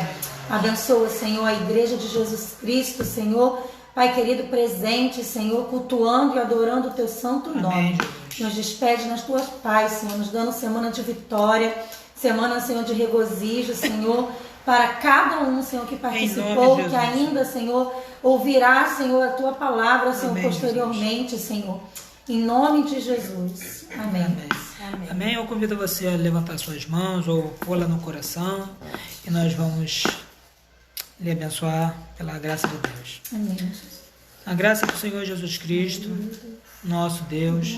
Speaker 2: Abençoa, Senhor, a igreja de Jesus Cristo, Senhor, Pai querido, presente, Senhor, cultuando e adorando o teu santo
Speaker 1: Amém,
Speaker 2: nome.
Speaker 1: Jesus.
Speaker 2: Nos despede nas tuas paz, Senhor, nos dando semana de vitória, semana, Senhor, de regozijo, Senhor, para cada um, Senhor, que
Speaker 1: Em
Speaker 2: participou,
Speaker 1: nome de
Speaker 2: que
Speaker 1: Jesus.
Speaker 2: ainda, Senhor, ouvirá, Senhor, a tua palavra, Senhor,
Speaker 1: Amém,
Speaker 2: posteriormente, Senhor. Em nome de Jesus. Amém.
Speaker 1: Amém. Amém. Eu convido você a levantar suas mãos ou pô-la no coração e nós vamos lhe abençoar pela graça de Deus.
Speaker 2: Amém, Jesus.
Speaker 1: A graça do Senhor Jesus Cristo, nosso Deus,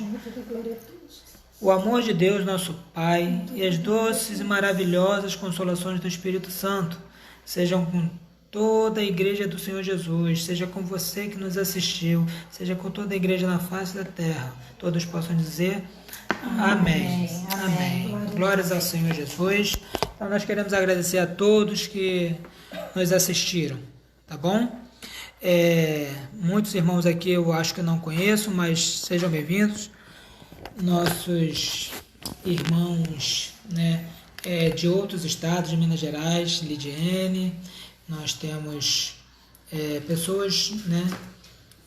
Speaker 2: Glória a Deus.
Speaker 1: o amor de Deus, nosso Pai, e as doces e maravilhosas consolações do Espírito Santo sejam com toda a igreja do Senhor Jesus, seja com você que nos assistiu, seja com toda a igreja na face da terra. Todos possam dizer amém.
Speaker 2: Amém.
Speaker 1: Amém. Glórias ao Senhor Jesus. Então nós queremos agradecer a todos que nos assistiram, tá bom? Muitos irmãos aqui eu acho que eu não conheço, mas sejam bem-vindos. Nossos irmãos, né, de outros estados, de Minas Gerais, Lidiane, nós temos pessoas, né,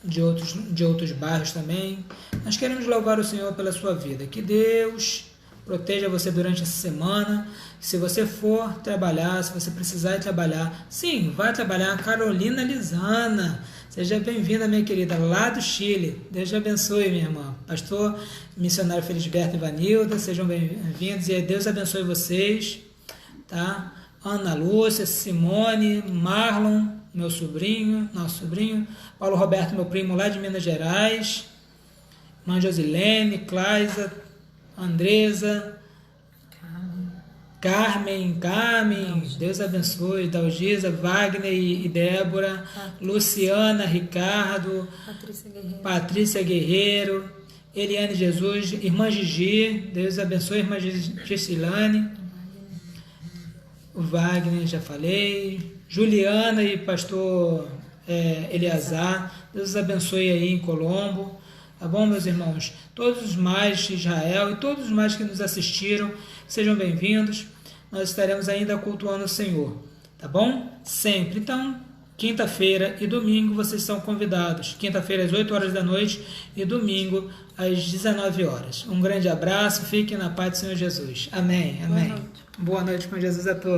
Speaker 1: de outros bairros também. Nós queremos louvar o Senhor pela sua vida. Que Deus proteja você durante essa semana. Se você for trabalhar, se você precisar ir trabalhar, sim, vai trabalhar. Carolina Lizana, seja bem-vinda, minha querida, lá do Chile. Deus te abençoe, minha irmã. Pastor, missionário Felisberto e Vanilda, sejam bem-vindos e Deus abençoe vocês, tá? Ana Lúcia, Simone, Marlon, meu sobrinho, nosso sobrinho, Paulo Roberto, meu primo lá de Minas Gerais, irmã Josilene, Claisa, Andresa, Carmen, Deus abençoe, Dalgisa, Wagner e Débora, Luciana, Ricardo, Patrícia Guerreiro, Eliane Jesus, irmã Gigi, Deus abençoe, irmã Gisilane, o Wagner, já falei, Juliana e pastor Eleazar, Deus abençoe aí em Colombo, tá bom, meus irmãos? Todos os mais de Israel e todos os mais que nos assistiram, sejam bem-vindos. Nós estaremos ainda cultuando o Senhor, tá bom? Sempre. Então, quinta-feira e domingo vocês são convidados. Quinta-feira às 8 horas da noite e domingo às 19 horas. Um grande abraço, fiquem na paz do Senhor Jesus. Amém, amém. Boa noite com Jesus a todos.